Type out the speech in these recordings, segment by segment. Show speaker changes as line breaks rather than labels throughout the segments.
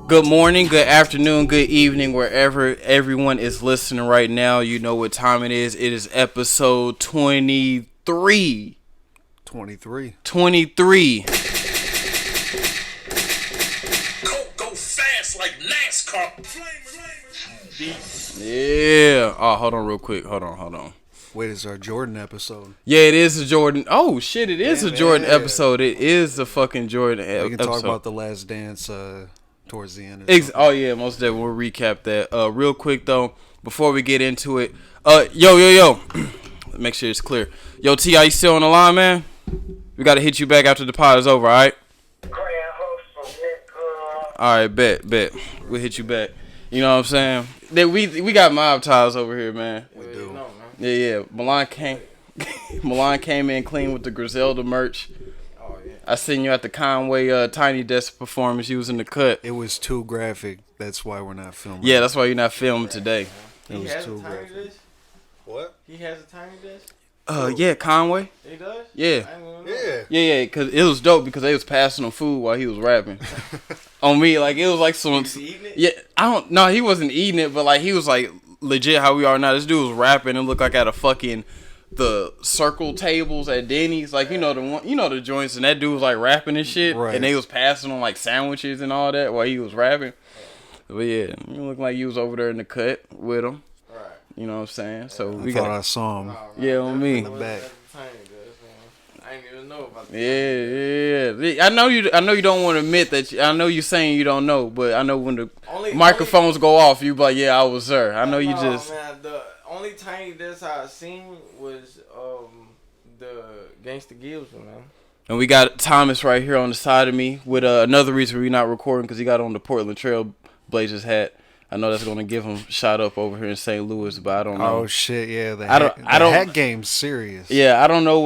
Good morning, good afternoon, good evening, wherever everyone is listening right now. You know what time it is. It is episode 23.
23.
Go fast like NASCAR.
Yeah. Oh, hold on real quick. Hold on.
Wait, it's our Jordan episode.
Yeah, it is a Jordan. Oh, shit, it is a Jordan episode. It is a fucking Jordan episode.
We can talk about The Last Dance towards the end.
Oh, yeah, most definitely. We'll recap that. Real quick, though, before we get into it. Yo. Make sure it's clear. Yo, T.I., you still on the line, man? We got to hit you back after the pod is over, all right? All right, bet. We'll hit you back. You know what I'm saying? We got mob ties over here, man.
We do.
Yeah. Mellahn came in clean with the Griselda merch.
Oh, yeah.
I seen you at the Conway Tiny Desk performance. You was in the cut.
It was too graphic. That's why we're not filming.
Yeah, that's why you're not filming today.
It was too graphic.
What?
He has a tiny desk?
Yeah, Conway.
He does?
Yeah.
Yeah.
Because it was dope because they was passing him food while he was rapping. On me, like, it was like some.
Was he eating it?
Yeah, I don't. No, he wasn't eating it, but like he was like legit how we are now. This dude was rapping and looked like at a fucking the circle tables at Denny's, like you know the joints, and that dude was like rapping and shit,
right.
And they was passing on like sandwiches and all that while he was rapping. But yeah, you look like you was over there in the cut with him.
Right.
You know what I'm saying? So
I thought I saw him.
Yeah, on me.
In the back.
I didn't even know about that.
Yeah. I know you don't want to admit that. I know you saying you don't know, but I know when the microphones go off, you be like, yeah, I was there. I know you just.
Man, the only tiny desk I seen was the Gangsta Gibbs one, man.
And we got Thomas right here on the side of me with another reason we're not recording because he got on the Portland Trail Blazers hat. I know that's gonna give him shot up over here in St. Louis, but I don't know.
Oh shit, yeah. The
I don't
hat game's serious.
Yeah, I don't know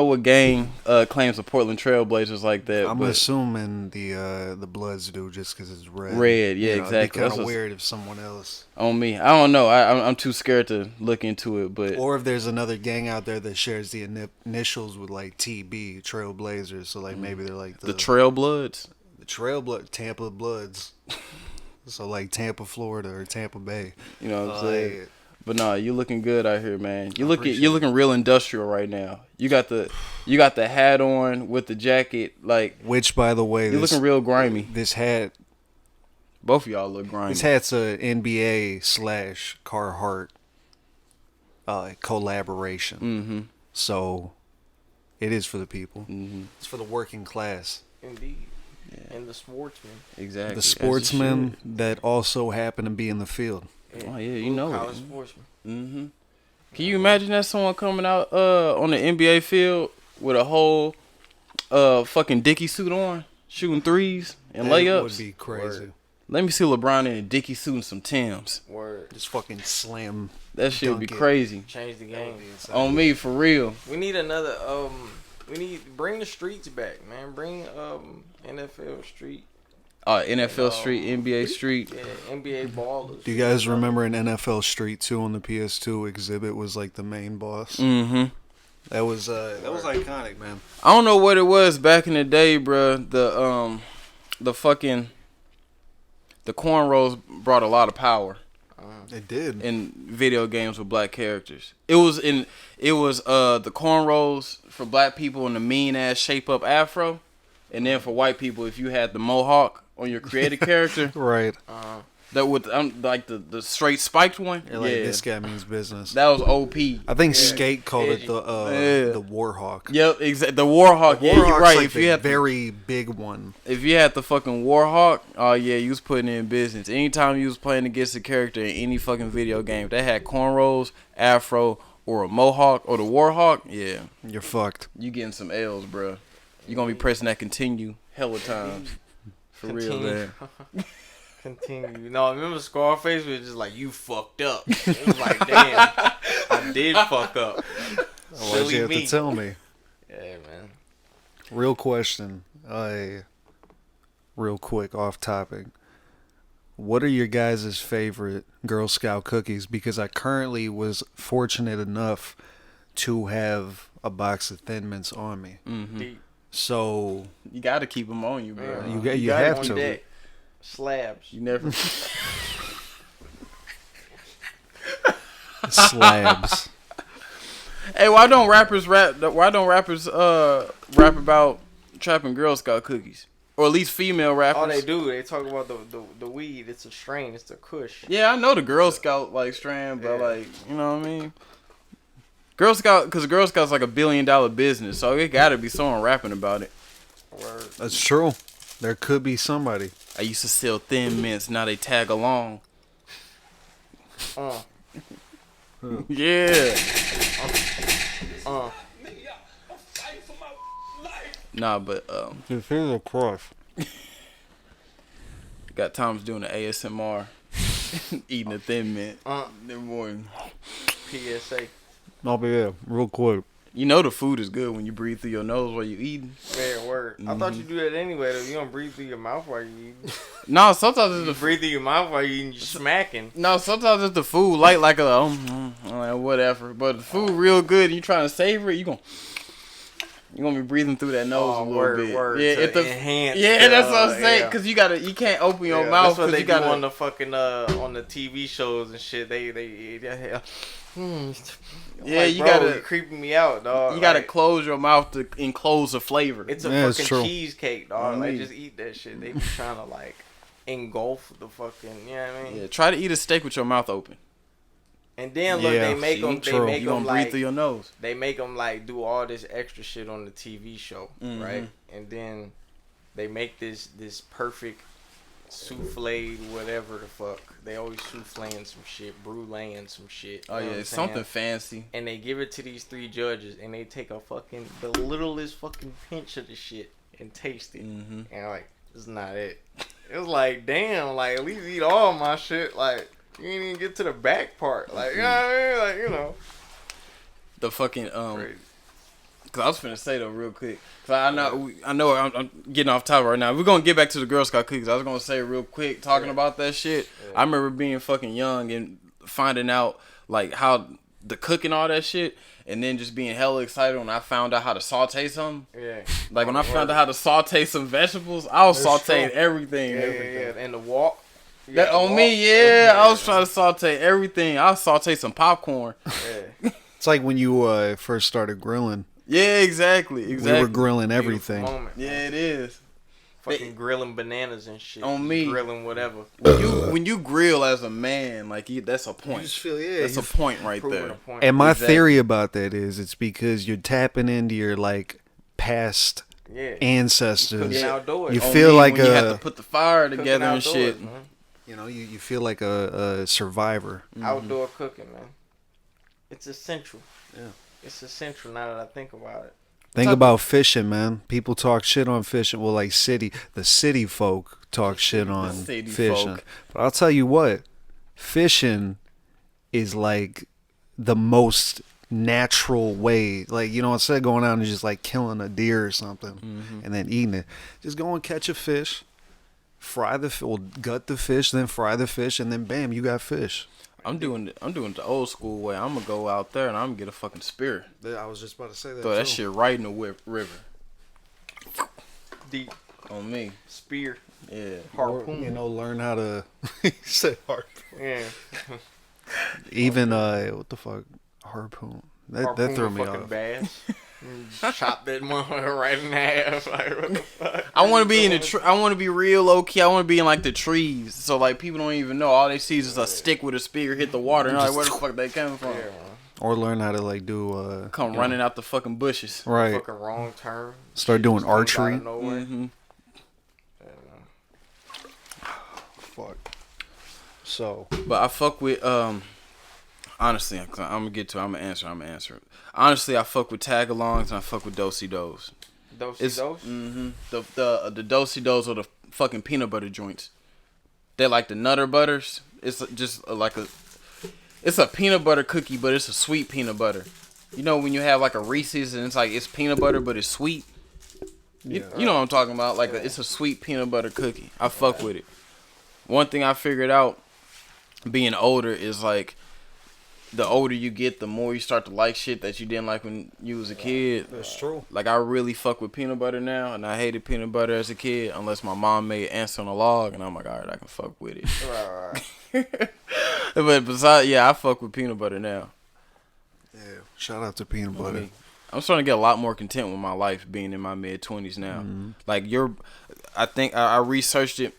what gang claims the Portland Trail Blazers like that.
I'm
but
assuming the Bloods do just because it's red.
Red, yeah,
you know,
exactly.
It'd be kind of weird if someone else.
On me, I don't know. I'm too scared to look into it, but
or if there's another gang out there that shares the initials with like TB Trail Blazers, so like maybe they're like
the Trail Bloods,
the Trail Blood Tampa Bloods. So like Tampa, Florida, or Tampa Bay.
You know what I'm saying? But nah, you looking good out here, man. You're looking real industrial right now. You got the hat on with the jacket, like.
Which, by the way,
you're looking real grimy.
This hat.
Both of y'all look grimy.
This hat's a NBA / Carhartt collaboration.
Mm-hmm.
So, it is for the people.
Mm-hmm.
It's for the working class.
Indeed.
Yeah.
And the sportsmen.
Exactly.
The sportsmen that also happen to be in the field.
Oh yeah, you know
college
it.
sportsmen.
Mm-hmm. Can you imagine that someone coming out on the NBA field with a whole fucking Dickie suit on, shooting threes and layups?
That would be crazy.
Word. Let me see LeBron in a Dickie suit and some Timbs.
Word.
Just fucking slam.
That shit would be crazy.
Change the game.
On me, for real.
We need another bring the streets back, man. Bring NFL Street.
NFL Street, NBA Street.
Yeah, NBA ballers.
Do you guys remember an NFL Street 2 on the PS2? Exhibit was like the main boss.
Mm-hmm.
That was iconic, man.
I don't know what it was back in the day, bruh. The cornrows brought a lot of power.
It did.
In video games with black characters. It was the cornrows for black people in the mean ass shape up afro, and then for white people if you had the mohawk on your creative character.
Right.
That with like the straight spiked one.
Yeah, like, this guy means business.
That was OP.
I think Skate called it the Warhawk.
Yep, exactly. The Warhawk. Yeah, you're right.
Like
if you had
very big one.
If you had the fucking Warhawk, oh yeah, you was putting in business. Anytime you was playing against a character in any fucking video game that had cornrows, afro, or a mohawk, or the Warhawk, yeah,
you're fucked.
You getting some L's, bro. You gonna be pressing that continue hella times. For real, man.
Continue. No, remember Scarface was just like, you fucked up. It was like, damn, I did fuck up.
Why'd you have to tell me?
Yeah, man.
Real question. Real quick, off topic. What are your guys' favorite Girl Scout cookies? Because I currently was fortunate enough to have a box of Thin Mints on me.
Mm-hmm.
So
you got to keep them on you, bro.
You have to.
Slabs.
You never.
Slabs.
Hey, why don't rappers rap? Why don't rappers rap about trapping Girl Scout cookies, or at least female rappers?
Oh, they do. They talk about the weed. It's a strain. It's the Kush.
Yeah, I know the Girl Scout like strand, but
Yeah.
like, you know what I mean? Girl Scout, because Girl Scout's like $1 billion business, so it gotta be someone rapping about it.
Word.
That's true. There could be somebody.
I used to sell Thin Mints, now they tag along. Yeah. Nah, but
This is a crush.
got Tom's doing the ASMR, eating a Thin Mint. Then morning.
PSA.
Oh, but yeah, real quick.
You know the food is good when you breathe through your nose while you eating.
Yeah, word. I thought you do that anyway, though. You don't breathe through your mouth while you eating.
No, sometimes it's
You
the
breathe through your mouth while you eating, you smacking.
No, sometimes it's the food light like a whatever. But the food real good and you trying to savor it, you gonna be breathing through that nose a little bit.
Yeah,
if the
enhance.
yeah, that's what I'm saying. Cause you can't open your mouth.
That's what they
you
do
gotta,
on the fucking on the TV shows and shit. They
yeah,
like,
you
bro,
gotta
you're creeping me out, dog.
you gotta
Like,
close your mouth to enclose a flavor.
It's a
Yeah, it's
fucking
true.
cheesecake, dog.
On
Like
me.
just eat that shit. They be trying to like engulf the fucking, you know what I mean?
Yeah, try to eat a steak with your mouth open.
And then look,
Yeah,
they make them. They
true.
make
You
them
gonna breathe
like
through your nose.
they make them like do all this extra shit on the TV show,
Mhm.
right? And then they make this perfect souffle, whatever the fuck. They always souffleing some shit, bruleeing some shit.
Oh
you know
yeah,
what I'm
it's
saying?
something fancy.
And they give it to these 3 judges, and they take the littlest fucking pinch of the shit and taste it,
Mhm.
and like, it's not it. It was like, damn, like at least eat all my shit. Like you ain't even get to the back part. Like you know what I mean? Like you know,
The fucking
crazy.
Cause I was finna say though real quick. Cause I know I'm getting off topic right now. We're gonna get back to the Girl Scout cookies. I was gonna say real quick talking about that shit. I remember being fucking young and finding out like how the cooking all that shit, and then just being hella excited when I found out how to saute something.
Yeah.
Like when I found out how to saute some vegetables, I was sauteing
true.
everything.
Yeah. And the walk. You
That
got the
on
walk.
me, yeah. I was trying to saute everything. I'll saute some popcorn.
Yeah.
It's like when you first started grilling.
Yeah, exactly.
We were grilling
Beautiful
everything.
moment.
Yeah, it is.
Fucking grilling bananas and shit.
On me.
Grilling whatever.
When you grill as a man, like that's a point.
feel,
That's a point right
Proving
there.
a point.
And my
Exactly.
theory about that is it's because you're tapping into your like past
Yeah.
ancestors.
Cooking outdoors.
You
On
feel
me,
like
when you have to
a,
put the fire
Cooking
together and
outdoors,
shit.
man.
you know, you feel like a survivor.
Outdoor cooking, man. It's essential.
Yeah.
It's essential now that I think about it.
Think about fishing, man. People talk shit on fishing. Well, like the city folk talk shit on
city
fishing.
folk.
But I'll tell you what, fishing is like the most natural way. Like, you know, instead of going out and just like killing a deer or something and then eating it, just go and catch a fish, gut the fish, then fry the fish, and then bam, you got fish.
I'm doing it the old school way. I'm gonna go out there and I'm gonna get a fucking spear.
I was just about to say that.
Throw that shit right in the river.
Deep
On me.
spear,
Yeah.
harpoon.
You know, learn how to. You said harpoon.
Yeah.
Even what the fuck, harpoon. That
Harpoon
threw
a
me
fucking
off.
bass. Chop that motherfucker right in half. Like, what the fuck?
I want to be in the. I want to be real low key. I want to be in like the trees, so like people don't even know. All they see is just a stick with a spear hit the water, and like where the fuck they came from?
Yeah, man.
Or learn how to like do
Come running out the fucking bushes.
right.
Fucking wrong turn.
Start
Shit
doing
just comes out
archery.
of nowhere.
Mm-hmm.
Yeah, man.
Fuck. So
But I fuck with honestly, I'm gonna get to it. I'm gonna answer. Honestly, I fuck with tag-alongs and I fuck with do-si-dos.
Dosey dose.
Mm-hmm. The do-si-dos or the fucking peanut butter joints. They're like the Nutter Butters. It's just like it's a peanut butter cookie, but it's a sweet peanut butter. You know when you have like a Reese's and it's peanut butter, but it's sweet. You know what I'm talking about? Like it's a sweet peanut butter cookie. I fuck with it. One thing I figured out being older is like the older you get, the more you start to like shit that you didn't like when you was a kid.
That's true.
Like, I really fuck with peanut butter now, and I hated peanut butter as a kid unless my mom made ants on a log, and I'm like, all right, I can fuck with it.
Right.
But besides, yeah, I fuck with peanut butter now.
Yeah. Shout out to peanut butter.
I'm starting to get a lot more content with my life being in my mid-20s now. Like, I think I researched it.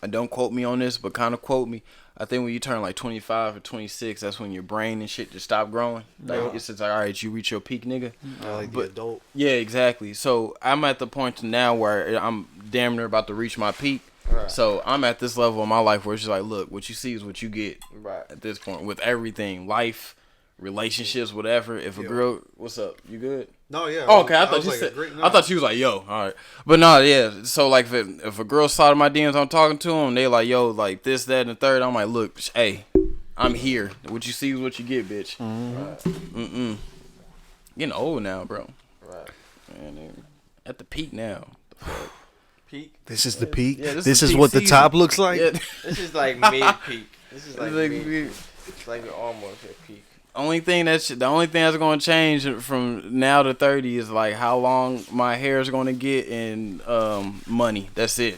Don't quote me on this, but kind of quote me. I think when you turn like 25 or 26, that's when your brain and shit just stop growing. Like, it's just like, all right, you reach your peak, nigga.
Like the adult.
Yeah, exactly. So I'm at the point now where I'm damn near about to reach my peak.
Right.
So I'm at this level in my life where it's just like, look, what you see is what you get.
Right.
At this point, with everything, life, relationships, whatever. If a girl, what's up? You good?
No, yeah.
Oh, okay. I thought you said. I thought she was like, "Yo, all right," but no, yeah. So like, if a girl slide in my DMs, I'm talking to them. They like, "Yo, like this, that, and the third." I'm like, "Look, hey, I'm here. What you see is what you get, bitch."
Right.
Getting old now, bro.
Right.
Man, at the peak now.
Peak.
This is the peak.
Yeah,
this is
peak
what the
season.
top looks like.
Yeah.
This is like mid peak. This is like
Like,
mid. It's like you're almost at peak.
the only thing that's going to change from now to 30 is like how long my hair is going to get and money. That's it.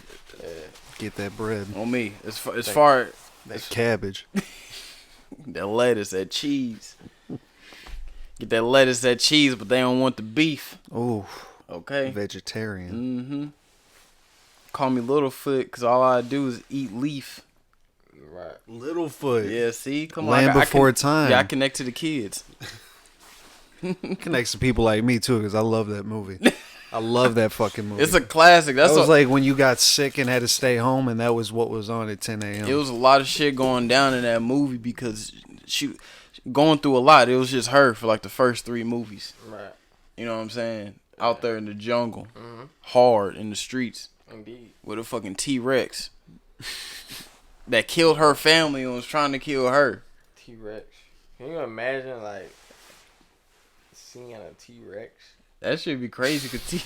Get that bread.
On me. As far
That cabbage.
that lettuce, that cheese. Get that lettuce, that cheese, but they don't want the beef.
Ooh.
Okay.
Vegetarian.
Call me Littlefoot because all I do is eat leaf.
Right.
Littlefoot.
Yeah, see? Come on.
Land before time.
Yeah, I connect to the kids.
Connects to people like me too, because I love that movie. I love that fucking movie.
It's a classic. That's
that was like when you got sick and had to stay home, and that was what was on at 10 a.m.
It was a lot of shit going down in that movie because she going through a lot. It was just her for like the first 3 movies.
Right.
You know what I'm saying? Out there in the jungle, hard in the streets,
Indeed.
with a fucking T-Rex that killed her family and was trying to kill her.
T-Rex. Can you imagine like seeing a T-Rex?
That should be crazy. Cause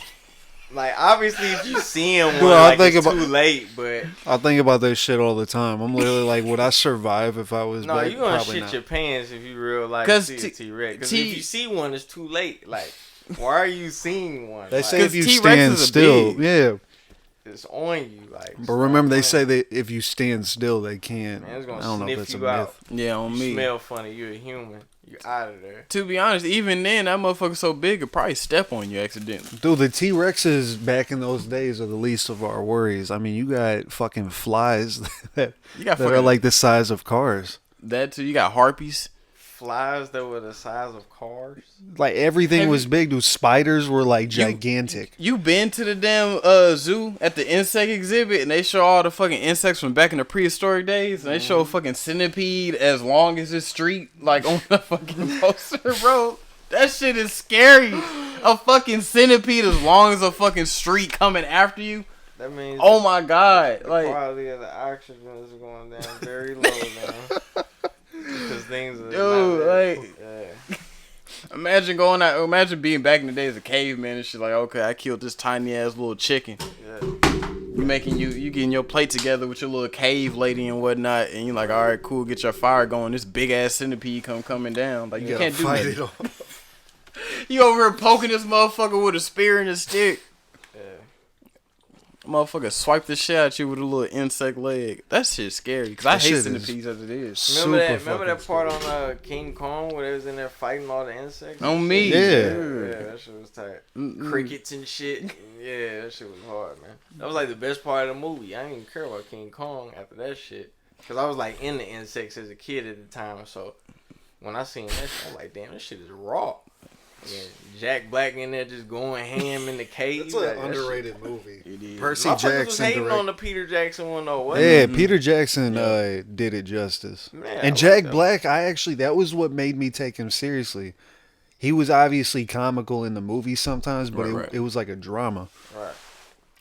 Like obviously, if you seeing one,
Well, I
like
think
it's
about-
too late. But
I think about that shit all the time. I'm literally like, would I survive if I was
no,
back?
you gonna
Probably
shit
not.
your pants if you real life
'Cause
see a
T-
T-Rex. Because
T-
if you see one, it's too late. Like, why are you seeing one?
They
Like,
say if you
T-Rexes
stand
are
still,
big.
yeah.
it's on you. Like,
But remember, they say that if you stand still, they can't.
Man, it's gonna
I don't know if
sniff
that's a
you out.
myth.
yeah, on
You
me.
smell funny. You're a human. You're out of there.
To be honest, even then, that motherfucker so big, it probably step on you accidentally.
Dude, the T-Rexes back in those days are the least of our worries. I mean, you got fucking flies that,
You got
that are
fucking
like the size of cars.
that too. You got harpies.
Flies that were the size of cars.
Like everything
Have
was
you-
big. Dude, spiders were like gigantic.
You been to the damn zoo at the insect exhibit and they show all the fucking insects from back in the prehistoric days and they show a fucking centipede as long as this street like on the fucking poster, bro. That shit is scary. A fucking centipede as long as a fucking street coming after you.
That means
Oh my god.
the
Like,
quality of the oxygen is going down very low now. Because things are
Dude,
not very-
like-
yeah.
imagine going out, imagine being back in the days of caveman and shit like, okay, I killed this tiny ass little chicken.
Yeah.
You getting your plate together with your little cave lady and whatnot, and you're like, all right, cool, get your fire going. This big ass centipede coming down. Like, you
gotta
can't do
fight
that.
it off.
You over here poking this motherfucker with a spear and a stick.
Yeah.
Motherfucker swipe the shit at you with a little insect leg. That shit's scary because I
That
hate
shit is
centipedes as it is.
Remember that part on King Kong where they was in there fighting all the insects?
On me.
Yeah.
Yeah, that shit was tight.
Mm-mm.
Crickets and shit. Yeah, that shit was hard, man. That was like the best part of the movie. I didn't even care about King Kong after that shit. Because I was like in the insects as a kid at the time. So when I seen that shit, I was like, damn, this shit is raw. Yeah, Jack Black in there just going ham in the cage.
It's
like,
an
that
underrated movie.
It is.
Percy
Motherfuckers was
Jackson
hating
direct-
on the Peter Jackson one though, wasn't
Yeah,
Mm-hmm.
Peter Jackson did it justice.
Man, I
and
like
Jack
that.
Black, that was what made me take him seriously. He was obviously comical in the movie sometimes, but
Right.
it was like a drama.
Right.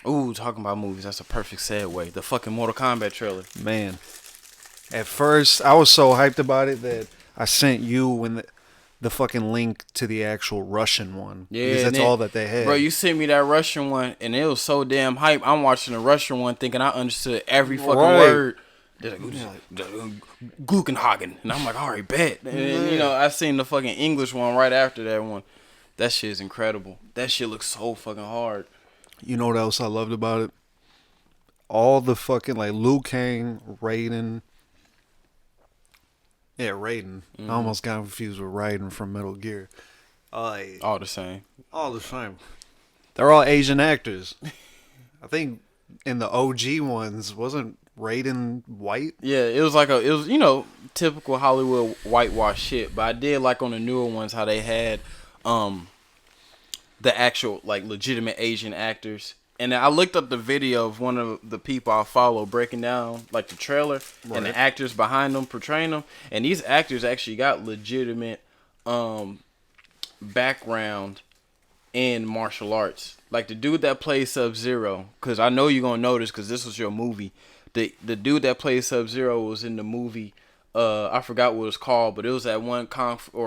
Ooh, talking about movies, that's a perfect segue. The fucking Mortal Kombat trailer.
Man, at first I was so hyped about it that I sent you when the fucking link to the actual Russian one.
Yeah,
because
and
that's
then-
all that they had.
Bro, you sent me that Russian one, and it was so damn hype. I'm watching the Russian one thinking I understood every fucking
Right.
word. They're like, Gluckenhagen. And I'm like, all right, bet. And, you know, I seen the fucking English one right after that one. That shit is incredible. That shit looks so fucking hard.
You know what else I loved about it? All the fucking, like, Liu Kang, Raiden. Yeah, Raiden. I almost got confused with Raiden from Metal Gear.
All the same.
All the same. They're all Asian actors. I think in the OG ones, wasn't Raiden white?
Yeah, it was, you know, typical Hollywood whitewash shit. But I did like on the newer ones how they had the actual, like, legitimate Asian actors. And I looked up the video of one of the people I follow breaking down, like, the trailer and the actors behind them portraying them. And these actors actually got legitimate background in martial arts. Like, the dude that plays Sub-Zero, because I know you're going to notice because this was your movie. The dude that plays Sub-Zero was in the movie, I forgot what it was called, but it was that one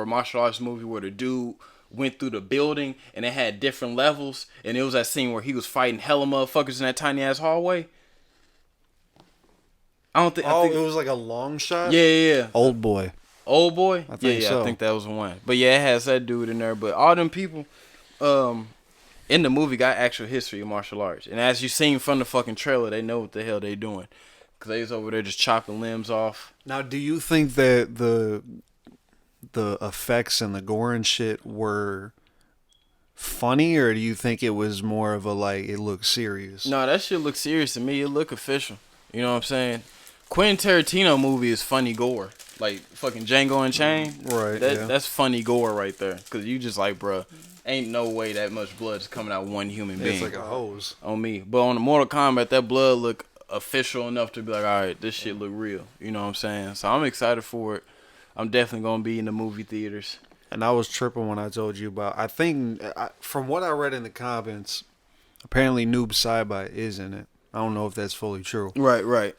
martial arts movie where the dude went through the building and it had different levels, and it was that scene where he was fighting hella motherfuckers in that tiny ass hallway. I think
it was like a long shot?
Yeah.
Old Boy.
Old Boy?
I think so.
I think that was the one. But yeah, it has that dude in there. But all them people in the movie got actual history of martial arts. And as you seen from the fucking trailer, they know what the hell they doing. Because they was over there just chopping limbs off.
Now, do you think that the effects and the gore and shit were funny, or do you think it was more of a, like, it looked serious?
No, that shit look serious to me. It look official. You know what I'm saying? Quentin Tarantino movie is funny gore. Like fucking Django Unchained.
Right.
That's funny gore right there. Because you just like, bruh, ain't no way that much blood is coming out one human being.
It's like a hose.
On me. But on the Mortal Kombat, that blood look official enough to be like, all right, this shit look real. You know what I'm saying? So I'm excited for it. I'm definitely going to be in the movie theaters.
And I was tripping when I told you about, I think, from what I read in the comments, apparently Noob Saibot is in it. I don't know if that's fully true.
Right.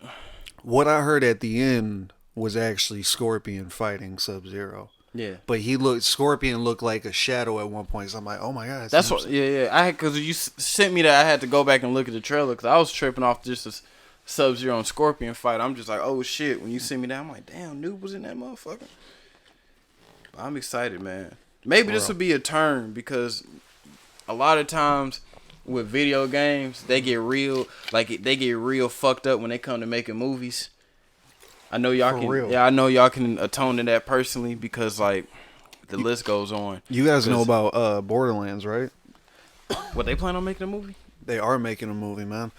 What I heard at the end was actually Scorpion fighting Sub-Zero.
Yeah.
But Scorpion looked like a shadow at one point. So I'm like, oh my God.
That's what, yeah. Because you sent me that, I had to go back and look at the trailer because I was tripping off just a Sub-Zero and Scorpion fight. I'm just like, oh shit. When you sent me that, I'm like, damn, Noob was in that motherfucker. I'm excited, man. Maybe this will be a turn because a lot of times with video games, they get real fucked up when they come to making movies. I know y'all I know y'all can atone to that personally because like the list goes on.
You guys know about Borderlands, right?
What, they plan on making a movie?
They are making a movie, man.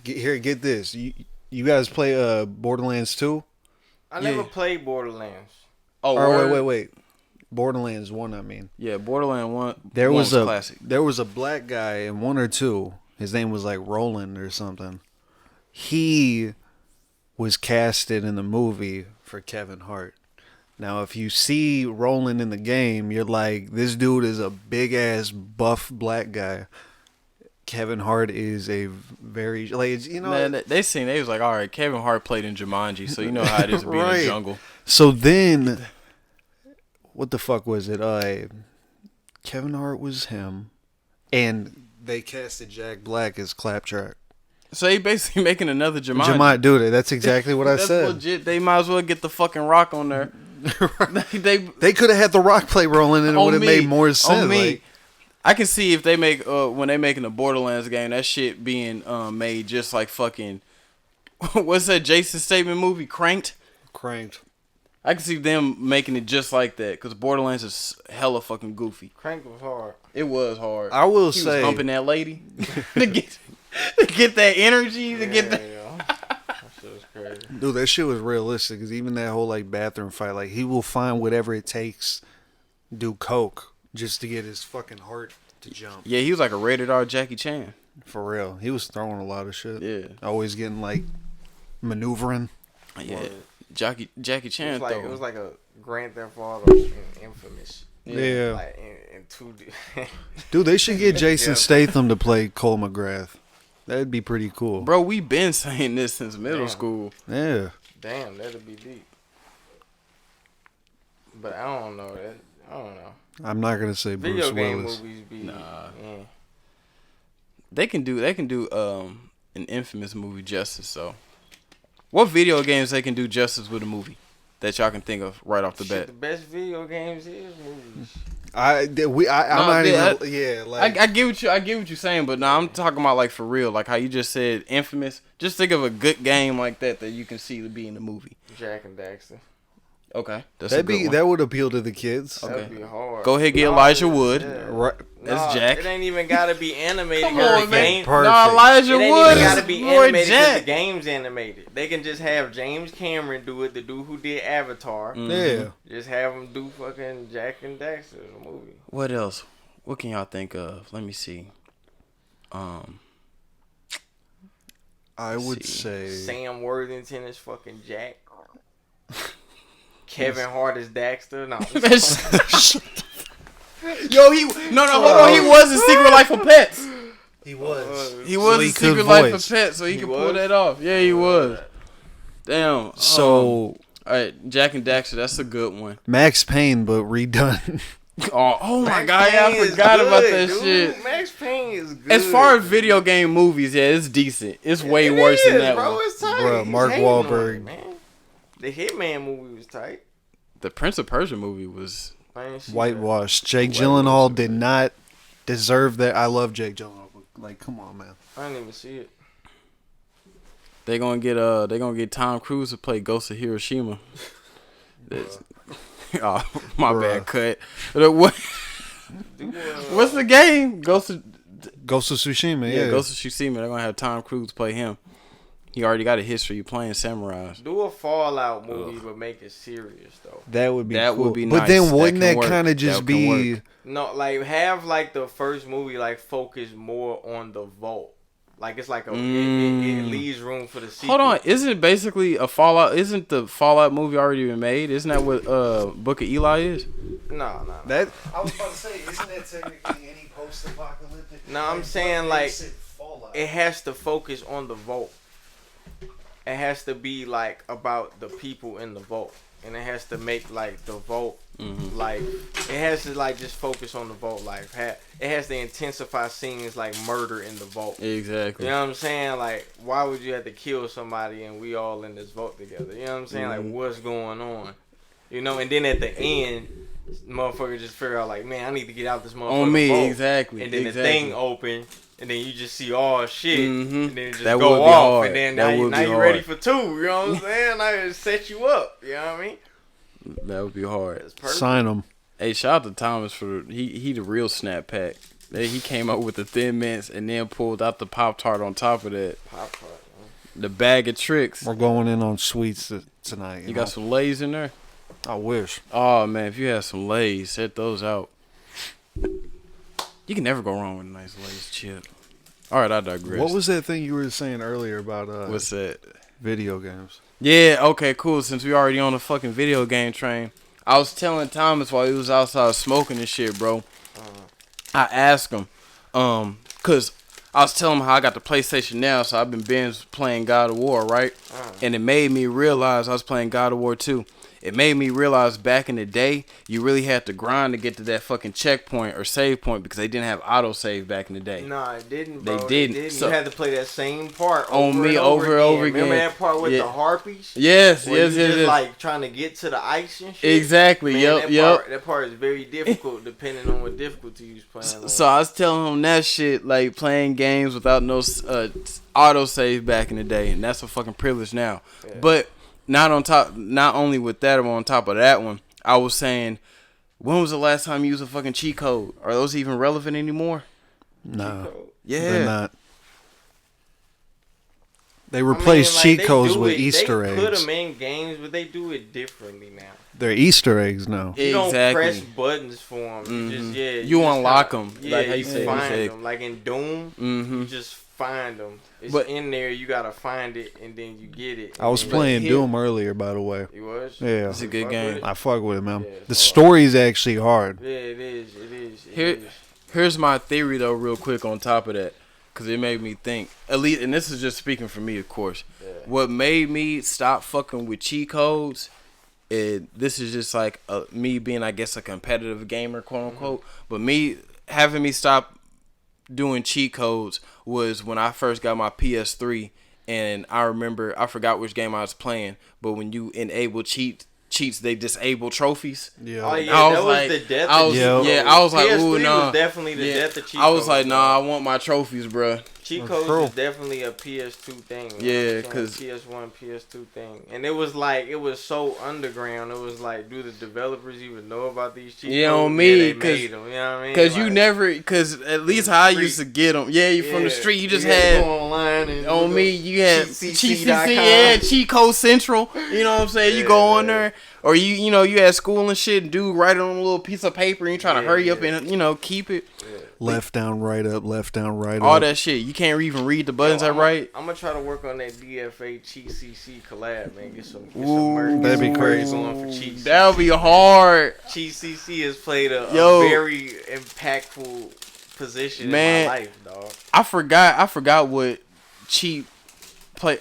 Get this. You guys play Borderlands 2?
I never played Borderlands.
Oh,
wait. Borderlands 1, I mean.
Yeah, Borderlands 1.
There was a
classic.
There was a black guy in 1 or 2. His name was like Roland or something. He was casted in the movie for Kevin Hart. Now, if you see Roland in the game, you're like, this dude is a big ass buff black guy. Kevin Hart is a very, like, you know.
Man, they was like, all right, Kevin Hart played in Jumanji, so you know how it is to be in the jungle.
So then, what the fuck was it? Kevin Hart was him, and they casted Jack Black as Claptrap.
So they basically making another Jumanji.
Dude, that's exactly what I said.
That's legit. They might as well get the fucking Rock on there.
They could have had the Rock play rolling, and it would have made more sense.
Like, I can see if they make when they making a Borderlands game, that shit being made just like fucking what's that Jason Statham movie, Cranked. I can see them making it just like that because Borderlands is hella fucking goofy.
Cranked was hard.
It was hard.
I will
he
say,
was humping that lady to get that energy to get that.
That shit was crazy.
Dude, that shit was realistic because even that whole like bathroom fight, like he will find whatever it takes, do coke just to get his fucking heart to jump.
Yeah, he was like a rated R Jackie Chan.
For real, he was throwing a lot of shit.
Yeah,
always getting like maneuvering.
Yeah, Jackie Chan.
It was like a Grand Theft Auto Infamous.
Yeah.
Like in 2D.
Dude, they should get Jason Statham to play Cole McGrath. That'd be pretty cool.
Bro, we been saying this since middle school.
Yeah.
Damn, that'd be deep. But I don't know. I don't know.
I'm not gonna say Bruce
Video game
Willis.
movies be
They can do an Infamous movie justice. So What video games they can do justice with a movie that y'all can think of right off the bat?
The best video games is movies.
I'm not even.
I get what you're saying, but I'm talking about like for real, like how you just said, Infamous. Just think of a good game like that you can see to be in the movie.
Jack and Daxter.
Okay, one.
That would appeal to the kids.
Okay.
That'd be hard.
Go ahead, get Elijah Wood.
Yeah.
Right.
That's Jack.
It ain't even gotta be animated.
Come on, man.
Perfect.
No, Elijah
It ain't
Wood
even gotta
is
be
more
animated because
Jack.
the game's animated. They can just have James Cameron do it, the dude who did Avatar.
Yeah.
Just have him do fucking Jack and Daxter in the movie.
What else? What can y'all think of? Let me see.
I would say
Sam Worthington is fucking Jack. Kevin Hart is Daxter. No,
Yo, hold on. He was in Secret Life of Pets.
He was.
He was
So he
in
could
Secret Life of
voice.
Pets, so he could pull
was?
that off. Yeah, he was. Damn.
so
All right, Jack and Daxter. That's a good one.
Max Payne, but redone.
Oh my
Max
God, yeah, I
Payne is
forgot about
good,
that
dude.
shit.
Max Payne is good.
As far as video game movies, yeah, it's decent. It's way worse than that
bro.
one.
It's tight.
Bruh,
He's
Mark
hating on
Wahlberg.
it, man. The Hitman movie was tight.
The Prince of Persia movie was.
I ain't see
Whitewashed. Jake Gyllenhaal did not deserve that. I love Jake Gyllenhaal. Like, come on, man.
that. I didn't even see it.
They gonna get Tom Cruise to play Ghost of Hiroshima. Oh, my bad cut. What's the game?
Ghost of Tsushima, yeah.
Ghost of Tsushima. They're gonna have Tom Cruise play him. He already got a history of playing samurais.
Do a Fallout movie, but make it serious though.
That would be
That
cool.
would be
But
nice.
then
That
wouldn't
can
that
work.
kind of just
That can
be...
work.
No, like have like the first movie like focus more on the vault. Like it's like it leaves room for the sequel.
Hold on, isn't it basically a Fallout? Isn't the Fallout movie already been made? Isn't that what Book of Eli is?
No.
That
I was about to say, isn't that technically any post-apocalyptic?
No, I'm saying like it has to focus on the vault. It has to be like about the people in the vault, and it has to make like the vault like it has to like just focus on the vault. Like it has to intensify scenes like murder in the vault.
Exactly.
You know what I'm saying? Like, why would you have to kill somebody and we all in this vault together? You know what I'm saying? Like, what's going on? You know, and then at the end, motherfucker just figure out like, man, I need to get out this motherfucker
On me,
vault.
exactly.
And then
exactly.
the thing open, and then you just see all shit, and then it just
That
go
would be
off,
hard.
and then
That
now
would be
you ready
hard.
for 2. You know what I'm saying? I just set you up. You know what I mean?
That would be hard.
That's perfect.
sign them.
Hey, shout out to Thomas for he the real snap pack. He came up with the Thin Mints and then pulled out the Pop-Tart on top of that.
Pop-Tart, man.
The bag of tricks.
We're going in on sweets tonight.
You got some Lay's in there?
I wish.
Oh, man, if you had some Lay's, set those out. You can never go wrong with a nice Lay's chip. All right, I digress.
What was that thing you were saying earlier about
What's that?
video games?
Yeah, okay, cool. Since we already on the fucking video game train, I was telling Thomas while he was outside smoking and shit, bro. I asked him, cause I was telling him how I got the PlayStation now, so I've been binge playing God of War, right? And it made me realize I was playing God of War 2. It made me realize back in the day, you really had to grind to get to that fucking checkpoint or save point because they didn't have autosave back in the day.
Nah, it didn't, bro.
They didn't. So-
you had to play that same part
On
over
me,
and
over and over
Remember
again.
that part with
Yeah.
the harpies?
Yes,
Where
yes,
you
yes,
just
yes.
like trying to get to the ice and shit.
Exactly.
Man,
Yep.
That part is very difficult depending on what difficulty you was playing on.
So I was telling him that shit, like playing games without no autosave back in the day, and that's a fucking privilege now.
Yeah.
But not only with that, but on top of that one, I was saying, when was the last time you used a fucking cheat code? Are those even relevant anymore?
No,
Yeah.
they're not. They replace cheat
they
codes
do
with
it-
Easter
They put
eggs.
them in games, but they do it differently now.
They're Easter eggs now.
You don't
Exactly.
press buttons for them. You just
You
just
unlock
kinda-
'em,
Yeah,
like how you
you
said,
find
Jake.
them. Like in Doom, you just find them. It's
But-
in there. You gotta find it, and then you get it.
I was
and
playing
here-
Doom earlier, by the way.
You was?
Yeah.
It's a good
Fuck
game.
with it?
I fuck with it, man.
Yeah,
The
it's hard.
story's actually hard.
Yeah, it is. It is. It
Here,
is.
here's my theory though, real quick on top of that, because it made me think. At least, and this is just speaking for me, of course.
Yeah.
What made me stop fucking with cheat codes? This is just like me being, I guess, a competitive gamer, quote unquote. But me having me stop doing cheat codes was when I first got my PS3 and I remember I forgot which game I was playing, but when you enable cheats, they disable trophies.
Yeah.
Oh yeah,
I was
that was
like,
the death.
I
of
was,
cheat
Yeah.
yeah,
codes.
I was like,
PS3
ooh, nah.
was definitely the
Yeah.
death of cheat
I was
codes,
like,
dog.
nah, I want my trophies, bruh.
Cheat
That's
codes
true.
is definitely a PS2 thing. You know
Yeah,
what I'm saying?
'cause-
PS1, PS2 thing, and it was so underground. It was like, do the developers even know about these cheat
Yeah,
codes?
on me,
they
'cause-
made them. You know what I mean?
Cause you
Like,
never, cause at least how I used to get them. Yeah, you from the
yeah,
street. You just
had to
had
go online and
on
look
me.
up
You had
cheatcc.com.
yeah, Cheat Code Central. You know what I'm saying? You go on
Yeah.
there, or you know you had school and shit. Dude, write it on a little piece of paper, and you trying to
Yeah,
hurry up
yeah.
and keep it.
Left down, right up, left down, right up.
All that shit. You can't even read the buttons that right.
I'm gonna try to work on that DFA Cheat CC collab, man. Get some
Ooh,
merch.
that'd be
Get some
crazy.
merch going for Cheat CC.
That would be hard.
Cheat CC has played a
Yo.
very impactful position
Man.
in my life, dog.
I forgot what Cheat play.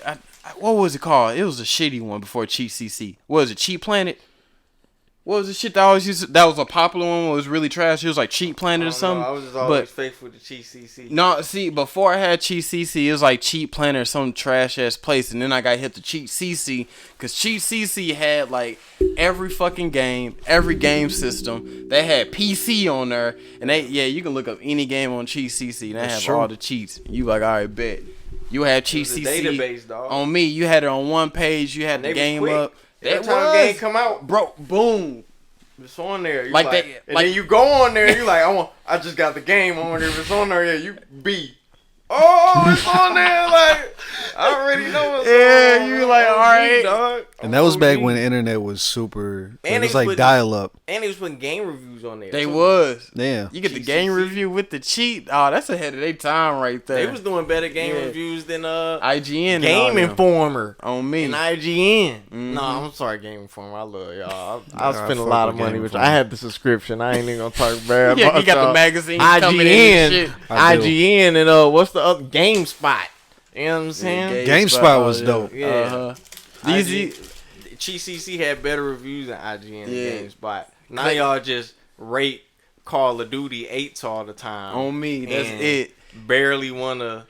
What was it called? It was a shitty one before Cheat CC. What was it? Cheat Planet. What was the shit that always used to, that was a popular one? Was really trash. It was like Cheat Planet or something.
I was just always
But
faithful to Cheat CC.
no, see, before I had Cheat CC, it was like Cheat Planet or some trash ass place, and then I got hit to Cheat CC because Cheat CC had like every fucking game, every game system. They had PC on there, and you can look up any game on Cheat CC. And they have
true.
all the cheats. You like, all right, bet. You had Cheat
It was a
CC
database, dog.
on me. You had it on one page. You had
And
the
they was
game
quick.
up.
Every time the game come out,
bro, boom.
it's on there. You
Like
like,
that-
and
like-
then you go on there. You like, I just got the game on there. If it's on there, yeah, you B. Oh, it's on there. Like, I already know what's
Yeah,
on.
you like,
OG,
all right.
dog.
And that was back
OG.
when the internet was super. It
And
was
they
like
put-
dial up.
And they was putting game reviews on there.
They
too.
was.
Yeah.
You get the
GCC.
game review with the cheat. Oh, that's ahead of their time right there.
They was doing better game
Yeah.
reviews than
IGN and all
Game
them.
Informer
On me.
and IGN.
Mhm.
No, I'm sorry, Game Informer. I love y'all. I
I
spent a
fuck
lot of
with
money,
Game
which
Informer.
I had the subscription. I ain't even gonna talk bad
Yeah,
about
you got the
y'all.
magazine coming in and shit.
I do.
IGN, and what's the other GameSpot? You know what I'm saying?
GameSpot was dope.
Yeah.
Uh-huh. These
Cheat CC had better reviews than IGN
Yeah.
and GameSpot. Now y'all just rate Call of Duty 8s all the time.
on me. That's
And
it.
Barely wanna.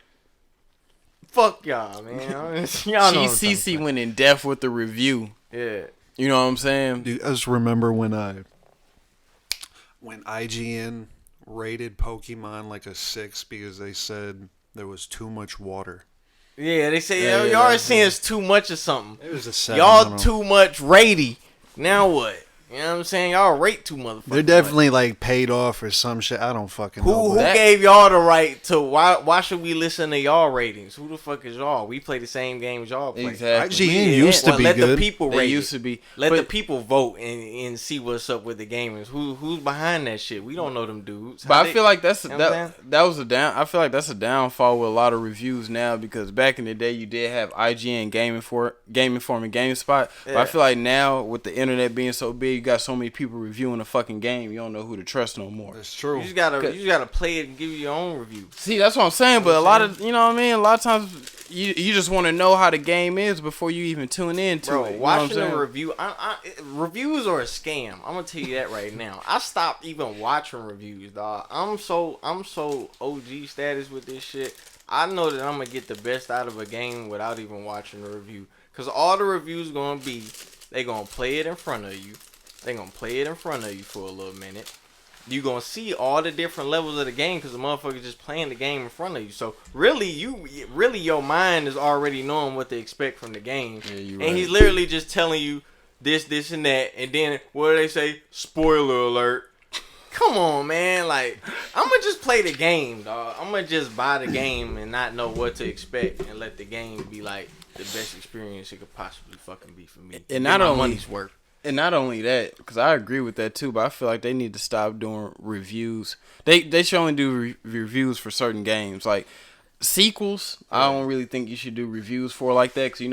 Fuck y'all, man. y'all know what I'm
GCC went in depth with the review.
Yeah.
You know what I'm saying?
Do you guys remember when IGN rated Pokemon like a 6 because they said there was too much water?
Yeah, they say
Yeah,
y'all are
yeah.
saying it's too much or something.
It was a 7. I
Y'all
don't know.
too much ratey. Now what? You know what I'm saying? Y'all rate too motherfuckers.
They're definitely like paid off or some shit. I don't fucking know.
Who
but-
That-
gave y'all the right to why should we listen to y'all ratings? Who the fuck is y'all? We play the same games y'all play.
Exactly.
IGN used to
Well,
be
let
good.
the people
They
rate
used
it.
to be.
Let
but,
the people vote and see what's up with the gamers. Who's behind that shit? We don't know them dudes.
But I feel like that's
you know what I'm
that was a down. I feel like that's a downfall with a lot of reviews now because back in the day you did have IGN, Game Informer, and GameSpot. But I
Yeah.
feel like now with the internet being so big, you got so many people reviewing a fucking game. You don't know who to trust no more.
That's true.
you just gotta play it and give you your own review.
See, that's what I'm saying. But a lot of, you know what I mean? A lot of times you just want to know how the game is before you even tune into
Bro,
it. You know
watching
what I'm
a
saying?
review, reviews are a scam. I'm gonna tell you that right now. I stopped even watching reviews, dog. I'm so OG status with this shit. I know that I'm gonna get the best out of a game without even watching the review. Cause all the reviews gonna be, they gonna play it in front of you. They gonna play it in front of you for a little minute. You gonna see all the different levels of the game because the motherfucker just playing the game in front of you. So really, your mind is already knowing what to expect from the game,
Yeah, you
and
right.
he's literally just telling you this, and that, and then what do they say? Spoiler alert. Come on, man. Like, I'm gonna just play the game, dog. I'm gonna just buy the game and not know what to expect and let the game be like the best experience it could possibly fucking be for me.
And
Get
not
my
only-
money's worth.
And not only that, because I agree with that too, but I feel like they need to stop doing reviews. They should only do reviews for certain games, like sequels. I don't really think you should do reviews for like that, because you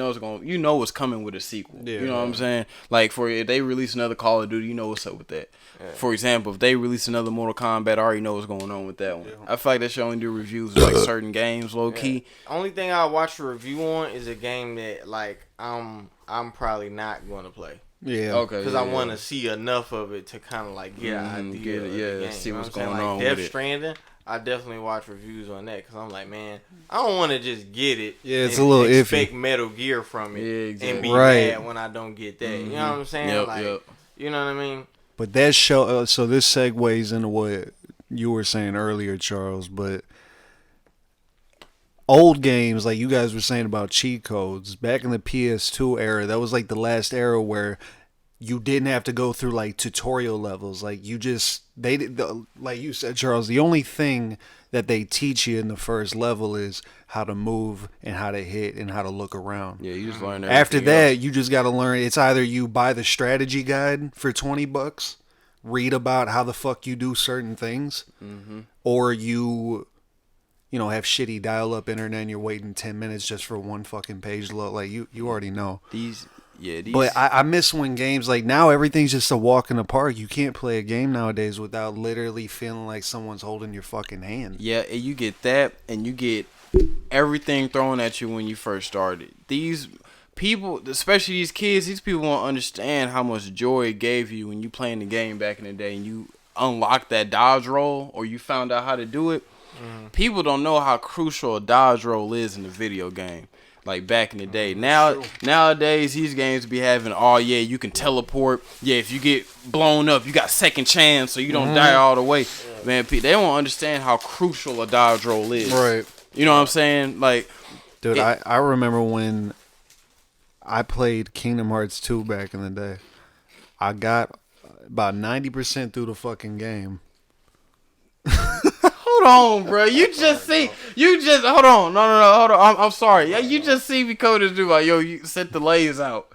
know what's coming with a sequel.
Yeah.
You know what I'm saying? Like if they release another Call of Duty, you know what's up with that. For example, if they release another Mortal Kombat, I already know what's going on with that one. I feel like they should only do reviews of like certain games, low key.
Only thing I watch a review on is a game that like I'm probably not gonna play.
Yeah.
Okay,
Because
yeah,
I want to see enough of it to kind of like get an
Mhm,
idea
get it,
of the
yeah,
game.
see
You know
what's
what I'm saying?
going on
Like
with
Death
it.
Stranding, I definitely watch reviews on that because I'm like, man, I don't want to just get it.
Yeah, it's
and
a little
expect
iffy.
Metal Gear from it
exactly.
and be
Right.
mad when I don't get that. You know what I'm saying?
Yep,
like,
yep.
you know what I mean?
But that show, so this segues into what you were saying earlier, Charles. But old games, like you guys were saying about cheat codes, back in the PS2 era, that was like the last era where you didn't have to go through like tutorial levels. Like you just, like you said, Charles, the only thing that they teach you in the first level is how to move and how to hit and how to look around.
Yeah, you just learn everything
After that,
else.
you just got to learn. It's either you buy the strategy guide for $20, read about how the fuck you do certain things, or you have shitty dial-up internet and you're waiting 10 minutes just for one fucking page load. Like you already know.
These.
But I miss when games, like now everything's just a walk in the park. You can't play a game nowadays without literally feeling like someone's holding your fucking hand.
Yeah, and you get that, and you get everything thrown at you when you first started. These people, especially these kids, these people won't understand how much joy it gave you when you playing the game back in the day and you unlocked that dodge roll or you found out how to do it. People don't know how crucial a dodge roll is in the video game. Like back in the day. Nowadays, these games be having, you can teleport. Yeah, if you get blown up, you got second chance, so you don't die all the way. Man, they won't understand how crucial a dodge roll is.
Right.
You know what I'm saying? Like,
Dude, I remember when I played Kingdom Hearts 2 back in the day. I got about 90% through the fucking game.
hold on, bro. Hold on. No, hold on. I'm sorry. Yeah, you just see me coders do like, yo, you set the layers out.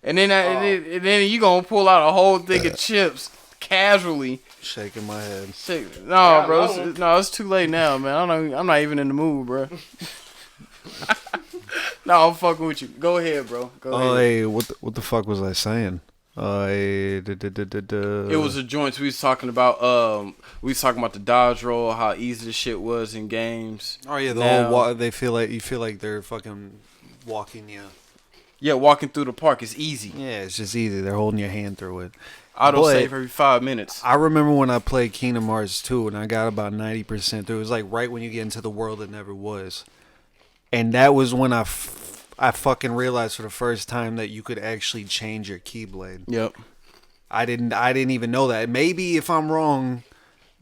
And then, and then you gonna pull out a whole thing of chips casually.
Shaking my head.
No, bro. It's too late now, man. I'm not even in the mood, bro. No, I'm fucking with you. Go ahead, bro. Go ahead.
Hey, what the fuck was I saying?
It was the joints we was talking about. We was talking about the dodge roll, how easy the shit was in games.
Oh yeah, the whole they feel like they're fucking walking you.
Yeah, walking through the park is easy.
Yeah, it's just easy. They're holding your hand through it.
Auto save every 5 minutes.
I remember when I played Kingdom Hearts 2 and I got about 90% through. It was like right when you get into the world that never was. And that was when I fucking realized for the first time that you could actually change your keyblade.
Yep.
I didn't even know that. Maybe if I'm wrong,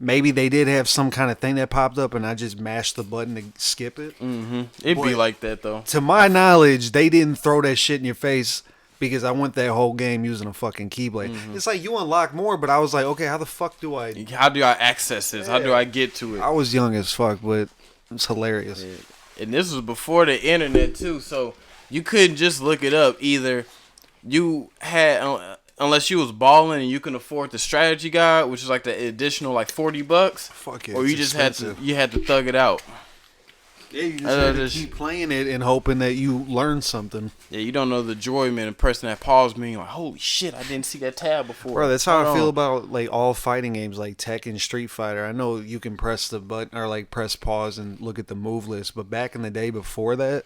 maybe they did have some kind of thing that popped up and I just mashed the button to skip it.
Mm-hmm. It'd be like that though.
To my knowledge, they didn't throw that shit in your face because I went that whole game using a fucking keyblade. Mm-hmm. It's like you unlock more, but I was like, okay, how the fuck do I
access this? How do I get to it?
I was young as fuck, but it's hilarious.
Yeah. And this was before the internet too, so you couldn't just look it up. Either you had, unless you was balling and you can afford the strategy guide, which is like the additional like $40.
Fuck it.
Or you just had to thug it out.
Yeah, you just had to keep playing it and hoping that you learn something.
Yeah, you don't know the enjoyment of pressing that pause menu. Like, holy shit, I didn't see that tab before.
Bro, that's how I feel about like all fighting games like Tekken, Street Fighter. I know you can press the button or like press pause and look at the move list, but back in the day before that,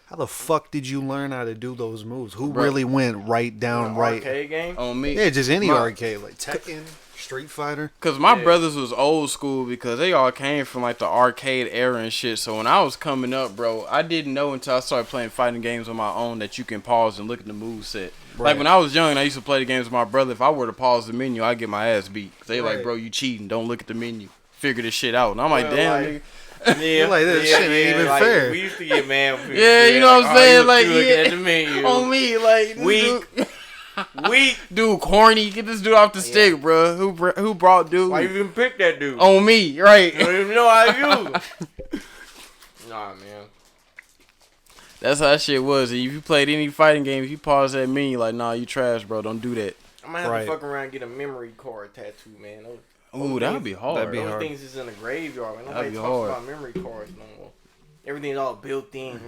how the fuck did you learn how to do those moves? Who really went right down right?
Arcade game?
On me.
Yeah, just any arcade like Tekken, Street Fighter.
Cause my brothers was old school because they all came from like the arcade era and shit. So when I was coming up, bro, I didn't know until I started playing fighting games on my own that you can pause and look at the move set. Right. Like when I was young and I used to play the games with my brother, if I were to pause the menu, I'd get my ass beat. Cause they like, bro, you cheating. Don't look at the menu. Figure this shit out. And I'm like, damn, nigga.
Yeah,
like this shit ain't even fair.
We used to get mad when people
you know what I'm saying? Like,
at the menu.
On me, like
weak,
dude, corny. Get this dude off the stick, bro. Who brought dude?
Why you even pick that dude?
On me, right?
You don't even know how you. Nah, man.
That's how that shit was. If you played any fighting game, if you pause that menu, like, nah, you trash, bro. Don't do that.
I might have to fuck around and get a memory card tattoo, man.
Ooh, that'd be hard.
Those things is in the graveyard, man. Nobody talks about memory cards no more. Everything's all built in.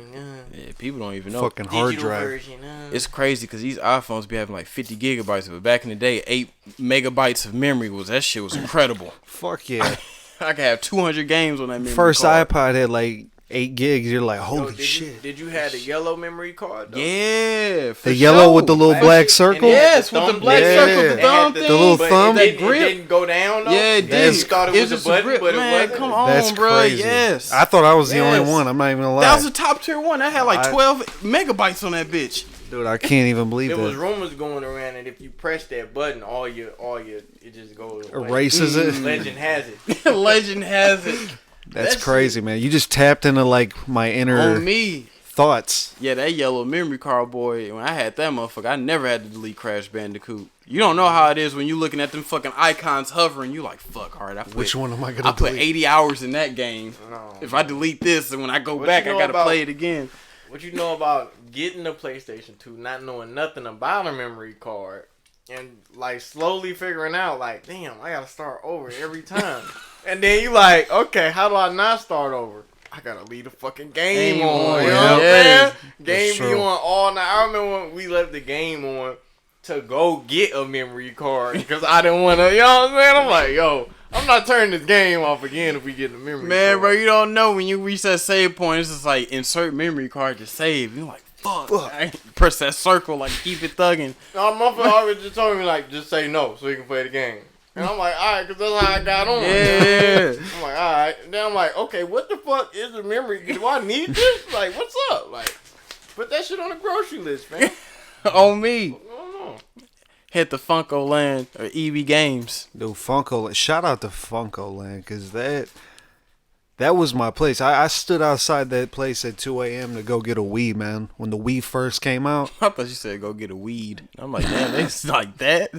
Yeah, people don't even know.
Fucking hard drive.
Version,
It's crazy because these iPhones be having like 50 gigabytes of it. Back in the day, 8 megabytes of memory that shit was incredible.
Fuck yeah.
I could have 200 games on that memory
First
card.
iPod had like 8 gigs. You're like, holy
Did
shit.
Did you have the yellow memory card? Though?
Yeah, for
The yellow
sure.
with the little black circle?
Yes, with the black
Yeah.
circle, the
It
thumb
the
thing.
little
but
thumb?
It didn't,
That grip.
It didn't go down though.
Yeah, it
That's-
did.
You thought it was a
just
button,
grip,
but it
man.
wasn't.
Come on,
That's
bro.
crazy.
Yes.
I thought I was the only
Yes.
one. I'm not even gonna lie.
That was a top tier one. That had like
I-
12 megabytes on that bitch.
Dude, I can't even believe
There was
that.
rumors going around that if you press that button, all your it just goes away.
Erases it.
Legend has it.
Legend has it.
That's
That
crazy, man. You just tapped into like my inner
On me.
thoughts.
Yeah, that yellow memory card, boy. When I had that motherfucker, I never had to delete Crash Bandicoot. You don't know how it is when you looking at them fucking icons hovering. You like, fuck, all right,
Which one am I gonna
I put
delete?
80 hours in that game.
No.
If I delete this, and when I go
What
back,
you
I
know
gotta
about-
play it again.
What you know about getting a PlayStation 2, not knowing nothing about a memory card, and like slowly figuring out like, damn, I gotta start over every time. And then you like, okay, how do I not start over? I gotta leave the fucking game
Game
on.
on,
You know
yeah.
what I'm saying? Game
That's
be
true.
on all night. I remember when we left the game on to go get a memory card because I didn't want to. You know what I'm saying? I'm like, yo, I'm not turning this game off again if we get the memory
Man,
card.
bro, you don't know when you reach that save point. It's just like insert memory card to save. You're like, fuck. I press that circle, like keep it thugging.
No, my friend always just told me like, just say no so you can play the game. And I'm like, all right, because that's how I got on.
Yeah.
I'm like, all right. And then I'm like, okay, what the fuck is the memory? Do I need this? Like, what's up? Like, put that shit on the grocery list, man.
On me.
I don't know.
Hit the Funko Land or EB Games.
Dude, Funko. Shout out to Funko Land, because that was my place. I stood outside that place at 2 a.m. to go get a Wii, man. When the Wii first came out.
I thought you said go get a weed. I'm like, damn, it's like that.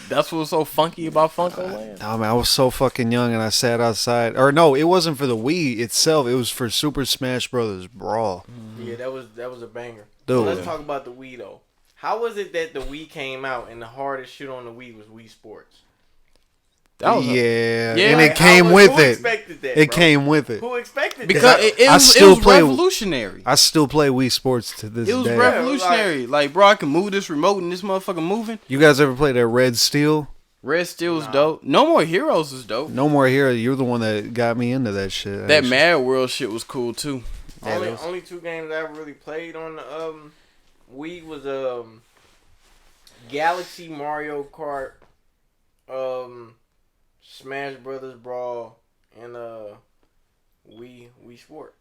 That's what's so funky about Funko Land.
I mean, I was so fucking young and I sat outside. Or no, it wasn't for the Wii itself. It was for Super Smash Brothers Brawl.
Yeah, that was a banger.
Dude.
So let's talk about the Wii though. How was it that the Wii came out and the hardest shit on the Wii was Wii Sports?
That was
Yeah,
Yeah.
and
Like,
it came
who
with it.
expected that,
It
bro?
came with it.
Who expected
because
that?
it
I
was,
still
it was
play-
revolutionary.
I still play Wii Sports to this
It was
day.
revolutionary. Like, bro, I can move this remote and this motherfucker moving.
You guys ever play that Red Steel?
Red Steel's dope. No More Heroes is dope.
No More Hero. You're the one that got me into that shit.
That
actually.
Mad World shit was cool too.
Only two games I ever really played on the Wii was Galaxy Mario Kart, Smash Brothers Brawl, and Wii Sport.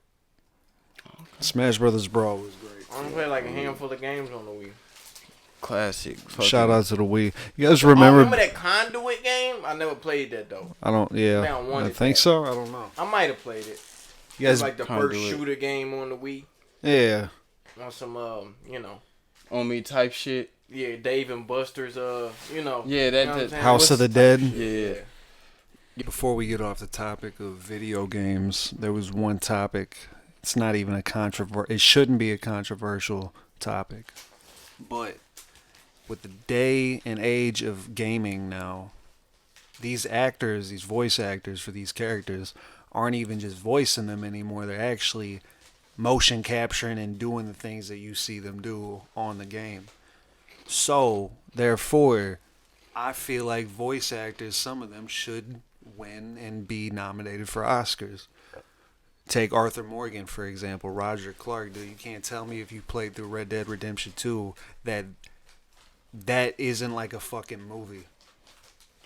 Smash Brothers Brawl was great.
I only played like a handful of games on the Wii.
Classic.
Shout out to the Wii. You guys
Remember
remember?
that Conduit game? I never played that though.
I don't. Yeah,
Found one
I
at
think
that.
so. I don't know.
I might have played it.
You
It was
guys,
like the
Conduit.
first shooter game on the Wii.
yeah.
On some
On me type shit.
yeah, Dave and Buster's
Yeah, that-
you know what I'm saying?
House of the Dead.
Yeah.
Before we get off the topic of video games, there was one topic. It's not even a it shouldn't be a controversial topic. But with the day and age of gaming now, these actors, these voice actors for these characters, aren't even just voicing them anymore. They're actually motion capturing and doing the things that you see them do on the game. So, therefore, I feel like voice actors, some of them should win and be nominated for Oscars. Take Arthur Morgan, for example, Roger Clark. Dude, you can't tell me if you played through Red Dead Redemption 2 that isn't like a fucking movie.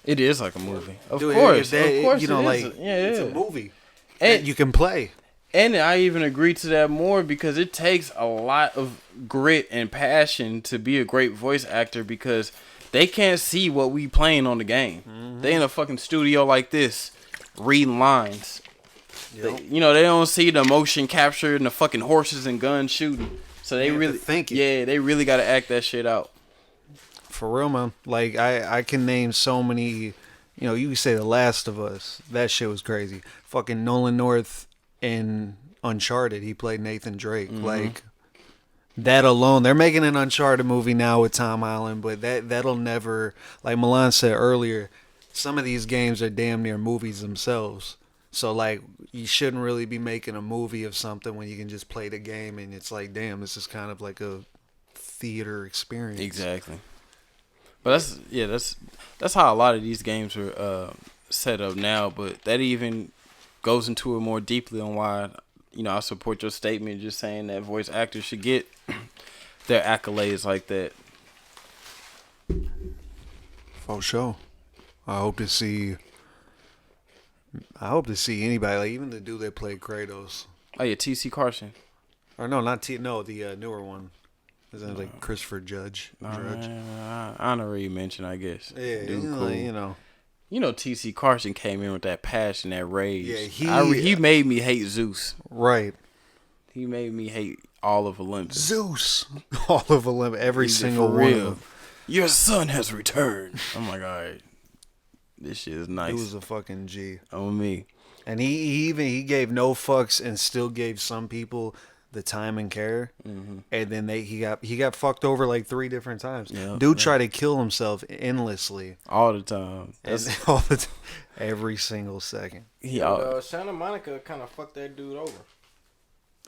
It is like a movie. Of
Dude,
course.
that-
Of course
you know,
it
like
is. Yeah,
it's
yeah.
a movie
And-
that you can play.
And I even agree to that more because it takes a lot of grit and passion to be a great voice actor because they can't see what we playing on the game. They in a fucking studio like this, reading lines. They don't see the motion capture and the fucking horses and guns shooting. So they
have to
really
think it.
Yeah, they really gotta act that shit out.
For real, man. Like, I can name so many, you can say The Last of Us. That shit was crazy. Fucking Nolan North in Uncharted, he played Nathan Drake. Like, that alone, they're making an Uncharted movie now with Tom Holland, but that'll never, like Mellahn said earlier, some of these games are damn near movies themselves. So, like, you shouldn't really be making a movie of something when you can just play the game and it's like, damn, this is kind of like a theater experience.
Exactly. But that's how a lot of these games are set up now. But that even goes into it more deeply on why I support your statement just saying that voice actors should get their accolades like that.
For sure. I hope to see anybody, like even the dude that played Kratos.
Oh yeah, T.C. Carson.
Or no, not the newer one. His name's like Christopher Judge.
Honorary mention, I guess.
Yeah,
Dude,
cool.
T.C. Carson came in with that passion, that rage.
Yeah,
he made me hate Zeus.
Right.
He made me hate all of Olympus.
Zeus. All of Olympus. Every single
for
one
real.
of them.
Your son has returned. I'm like, all right. This shit is nice.
He was a fucking G.
On me.
And he gave no fucks and still gave some people the time and care. Mm-hmm. And then he got fucked over like 3 different times. Dude tried to kill himself endlessly.
All the time.
Every single second.
Santa Monica kind of fucked that dude over.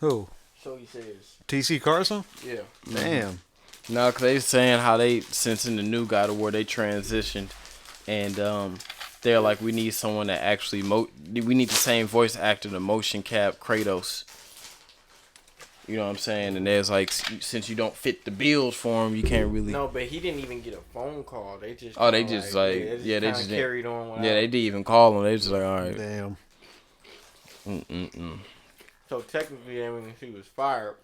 Who?
So he says.
T.C. Carson?
Yeah.
Damn.
No, because they saying how since in the new God of War, they transitioned. And they're like, we need someone that actually, we need the same voice actor to motion cap Kratos. You know what I'm saying? And there's like, since you don't fit the bills for him, you can't really.
No, but he didn't even get a phone call. They just.
They just
carried on.
Yeah, they didn't even call him. They just like, all right.
Damn.
So technically, I mean, he was fired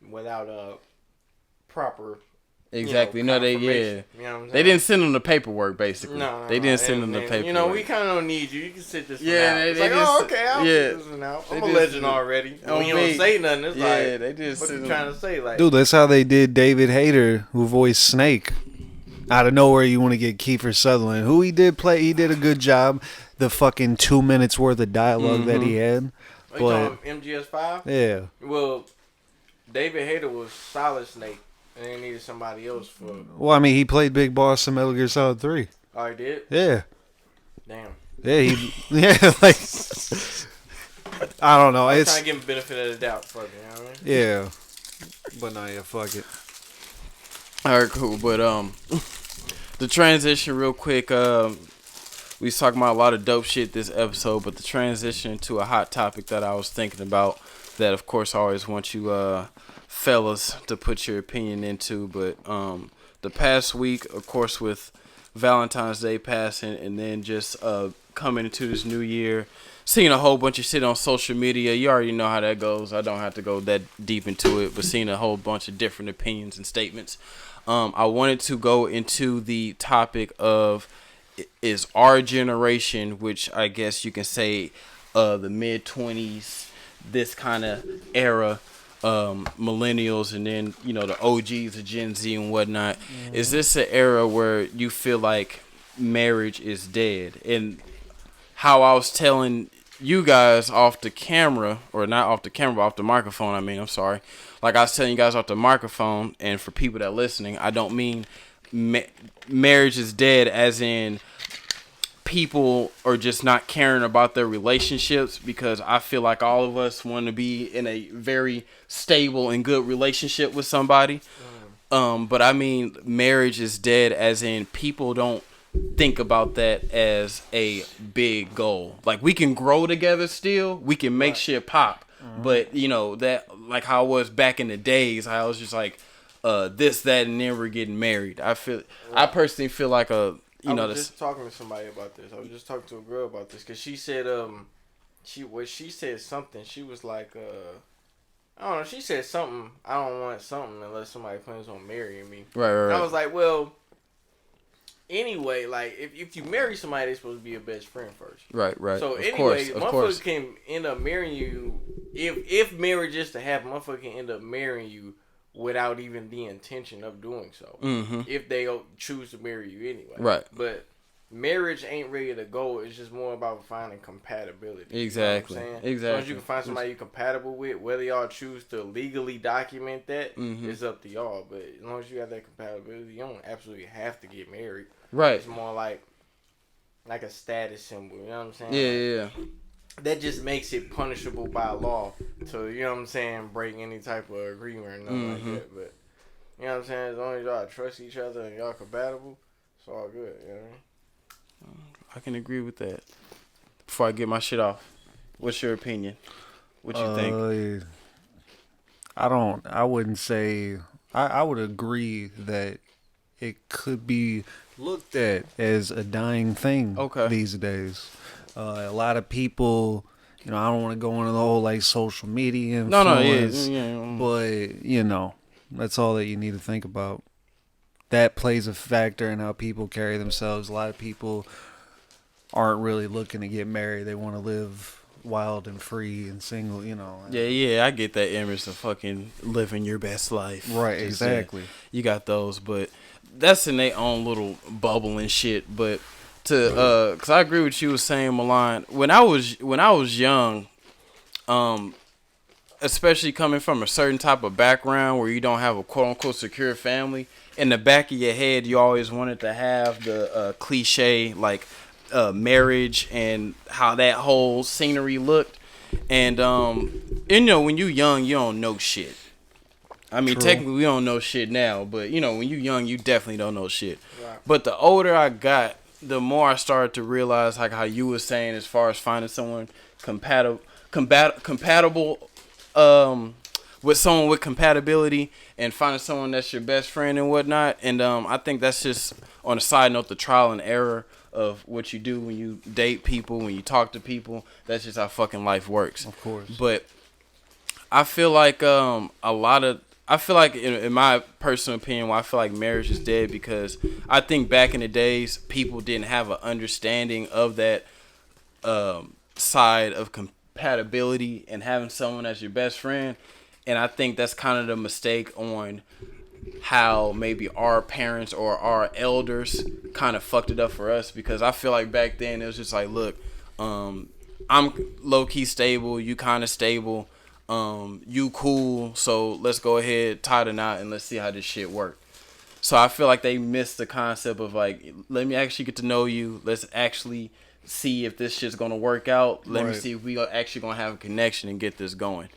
without a proper.
Exactly. They
They
didn't send them the paperwork. Basically,
no,
they didn't send them the paperwork.
We kind of don't need you. You can sit this.
Yeah,
one out.
they
I'll sit this one out. I'm a legend already. When you don't say nothing, it's like,
they just.
What you trying to say, like?
Dude, that's how they did David Hayter, who voiced Snake. Out of nowhere, you want to get Kiefer Sutherland, who he did play. He did a good job. The fucking 2 minutes worth of dialogue that he had.
Are you talking MGS5?
Yeah.
Well, David Hayter was Solid Snake. And they needed somebody else for.
Well, I mean, he played Big Boss in Metal Gear Solid 3.
Oh, he did?
Yeah.
Damn.
Yeah, like. I don't know.
I'm trying to give him benefit of the doubt for me, you know what I mean?
Yeah. But nah, yeah, fuck it.
Alright, cool. But, the transition, real quick, we was talking about a lot of dope shit this episode, but the transition to a hot topic that I was thinking about that, of course, I always want you, fellas to put your opinion into, but the past week, of course, with Valentine's Day passing and then just coming into this new year, seeing a whole bunch of shit on social media. You already know how that goes. I don't have to go that deep into it, but seeing a whole bunch of different opinions and statements. I wanted to go into the topic of, is our generation, which I guess you can say the mid-20s, this kind of era, millennials, and then the OGs of Gen Z and whatnot. Is this an era where you feel like marriage is dead? And how I was telling you guys off the camera, or not off the camera, but off the microphone, I'm sorry. Like I was telling you guys off the microphone, and for people that are listening, I don't mean marriage is dead as in people are just not caring about their relationships, because I feel like all of us want to be in a very stable and good relationship with somebody. But I mean marriage is dead as in people don't think about that as a big goal. Like, we can grow together still, we can make shit pop, but that, like how I was back in the days, I was just like this, that, and then we're getting married. I personally feel like I was
just talking to somebody about this. I was just talking to a girl about this, because she said she said something. She was like, I don't know. She said something. I don't want something unless somebody plans on marrying me.
Right.
And I was like, well, anyway, like if you marry somebody, they're supposed to be your best friend first. Right.
of
So anyway,
course.
motherfuckers can end up marrying you if marriage is to happen. Motherfucker can end up marrying you without even the intention of doing so.
Mm-hmm.
If they choose to marry you anyway.
Right.
But marriage ain't really the goal. It's just more about finding compatibility.
Exactly.
You know what I'm saying? As long as you can find somebody you're compatible with, whether y'all choose to legally document that, it's up to y'all. But as long as you have that compatibility, you don't absolutely have to get married.
Right.
It's more like a status symbol. You know what I'm saying?
Yeah.
That just makes it punishable by law to, you know what I'm saying, break any type of agreement or nothing like that. But, you know what I'm saying, as long as y'all trust each other and y'all compatible, it's all good, you know what I mean?
I can agree with that. Before I get my shit off, what's your opinion? What you think?
I wouldn't say. I would agree that it could be looked at as a dying thing these days. A lot of people, I don't want to go into the whole like social media influence, but that's all that you need to think about. That plays a factor in how people carry themselves. A lot of people aren't really looking to get married. They want to live wild and free and single,
Yeah, I get that image of fucking living your best life.
Right, exactly.
You got those, but that's in their own little bubble and shit. But cause I agree with you was saying, Mellahn. When I was young, especially coming from a certain type of background where you don't have a quote unquote secure family, in the back of your head you always wanted to have the cliche like marriage and how that whole scenery looked. And when you young, you don't know shit. I mean, technically we don't know shit now, but when you young, you definitely don't know shit. Right. But the older I got, the more I started to realize, like how you were saying, as far as finding someone compatible with someone with compatibility and finding someone that's your best friend and whatnot. And I think that's just, on a side note, the trial and error of what you do when you date people, when you talk to people. That's just how fucking life works.
Of course.
But I feel like in my personal opinion, I feel like marriage is dead because I think back in the days, people didn't have an understanding of that side of compatibility and having someone as your best friend. And I think that's kind of the mistake on how maybe our parents or our elders kind of fucked it up for us, because I feel like back then it was just like, look, I'm low-key stable, you kind of stable, you cool, so let's go ahead, tie the knot, and let's see how this shit work. So I feel like they missed the concept of like, let me actually get to know you, let's actually see if this shit's gonna work out, let me see if we are actually gonna have a connection and get this going.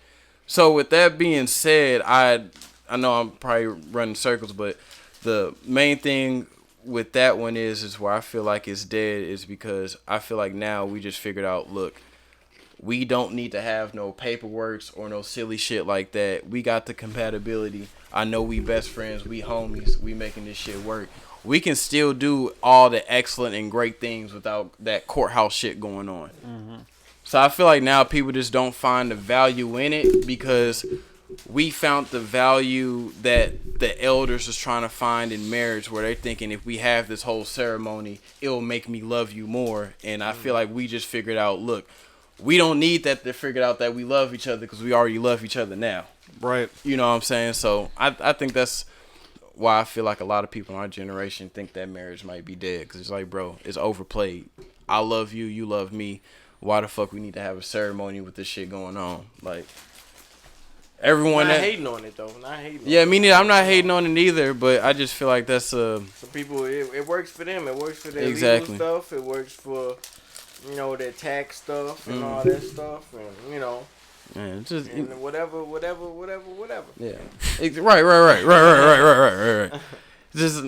So with that being said, I know I'm probably running circles, but the main thing with that one is where I feel like it's dead is because I feel like now we just figured out, look, we don't need to have no paperwork or no silly shit like that. We got the compatibility. I know we best friends, we homies, we making this shit work. We can still do all the excellent and great things without that courthouse shit going on. Mm-hmm. So I feel like now people just don't find the value in it because we found the value that the elders was trying to find in marriage, where they're thinking if we have this whole ceremony, it'll make me love you more. And I feel like we just figured out, look, we don't need that to figure out that we love each other because we already love each other now.
Right.
You know what I'm saying? So I think that's why I feel like a lot of people in our generation think that marriage might be dead, because it's like, bro, it's overplayed. I love you, you love me. Why the fuck we need to have a ceremony with this shit going on? Like, everyone
not hating on it though.
Yeah, me neither. I'm not hating on it either, but I just feel like that's
some people. It works for them. It works for their
exactly.
legal stuff. It works for their tax stuff and all that stuff, and
man, just
and whatever.
Yeah, right. Just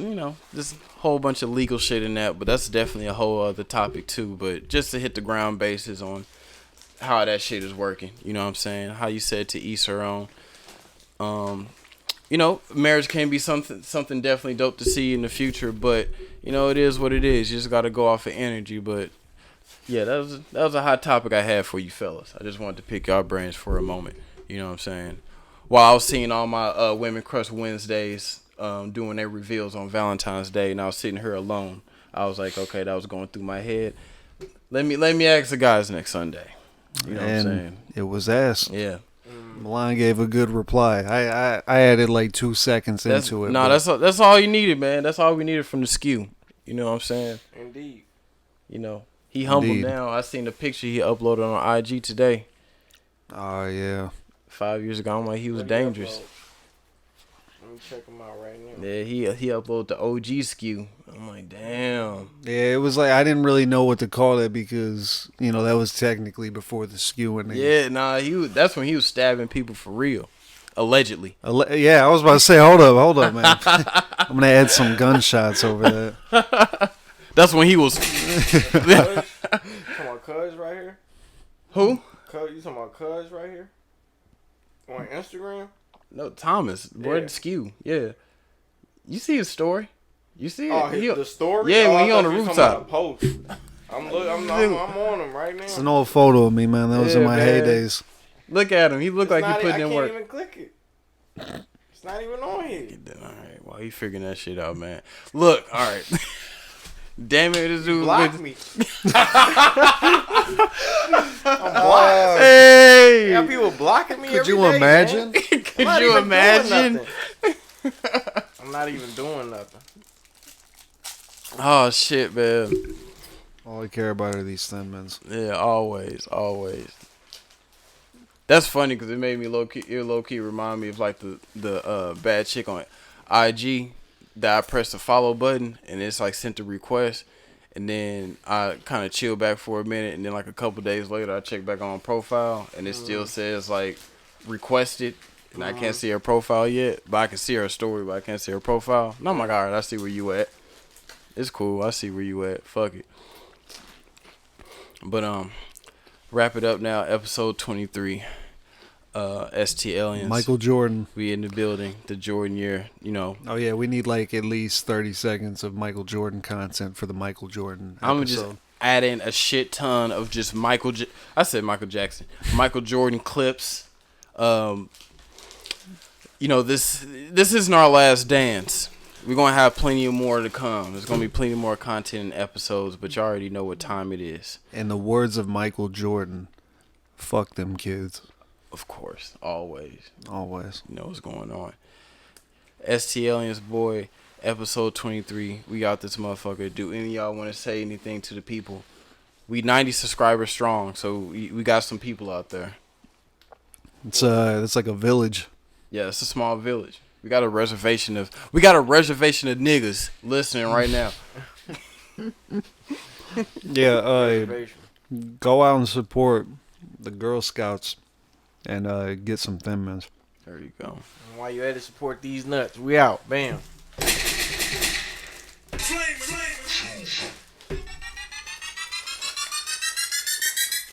just a whole bunch of legal shit in that, but that's definitely a whole other topic too. But just to hit the ground bases on how that shit is working, you know what I'm saying? How you said to each her own. Marriage can be something definitely dope to see in the future, but it is what it is. You just got to go off of energy. But yeah, that was a hot topic I had for you fellas. I just wanted to pick y'all brains for a moment. You know what I'm saying? While I was seeing all my Women Crush Wednesdays doing their reveals on Valentine's Day, and I was sitting here alone, I was like, okay, that was going through my head. Let me ask the guys next Sunday. You know what I'm saying?
It was asked.
Yeah.
Mellahn gave a good reply. I added like 2 seconds into it.
No, that's all you needed, man. That's all we needed from the skew. You know what I'm saying?
Indeed.
He humbled down. I seen the picture he uploaded on IG today.
Oh, yeah.
5 years ago, I'm like, he was dangerous.
Let me check him out right now.
Yeah, he uploaded the OG skew. I'm like, damn.
Yeah, it was like, I didn't really know what to call it because, that was technically before the skewing.
Yeah, nah, that's when he was stabbing people for real. Allegedly.
Yeah, I was about to say, hold up, man. I'm going to add some gunshots over that.
That's when he was.
Come on, Cuz right here.
Who?
You talking about Cuz right here? On Instagram?
No, Thomas. Boy,
Yeah.
Skew. Yeah. You see his story? You see it?
Oh, the story?
Yeah,
Oh,
when
I
he on
thought
the
you was talking about
rooftop.
a post. I'm on him right now.
It's an old photo of me, man. That was in
Yeah,
my
man.
heydays.
Look at him. He look like he putting in work.
I can't even click it. It's not even on here.
All right. Well, he figuring that shit out, man. Look. All right. Damn it, this dude.
Block me. I'm blocked.
Hey.
Got people blocking me.
Could you
every day,
imagine?
man.
Could
I'm not
you
even doing
imagine?
nothing. I'm not even doing nothing.
Oh shit, man.
All I care about are these thin mints.
Yeah, always. That's funny because it made me low key remind me of like the bad chick on IG that I pressed the follow button and it's like sent a request, and then I kind of chill back for a minute, and then like a couple days later I check back on profile and it still says like requested, and I can't see her profile yet, but I can see her story, but I can't see her profile. And I'm like, all right, I see where you at. It's cool. I see where you at. Fuck it. But wrap it up now. Episode 23. STLiens.
Michael Jordan.
We in the building. The Jordan year. You know.
Oh yeah, we need like at least 30 seconds of Michael Jordan content for the Michael Jordan episode.
I'm gonna just add in a shit ton of just I said Michael Jackson. Michael Jordan clips. You know, this isn't our last dance. We're gonna have plenty of more to come. There's gonna be plenty more content and episodes, but you already know what time it is.
In the words of Michael Jordan, fuck them kids.
Of course, always.
Always.
You know what's going on. STLiens, boy, episode 23. We got this motherfucker. Do any of y'all want to say anything to the people? We 90 subscribers strong, so we got some people out there.
It's like a village.
Yeah, it's a small village. We got a reservation of niggas listening right now.
Yeah, go out and support the Girl Scouts and get some Thin Mints.
There you go.
While you at it, support these nuts. We out. Bam.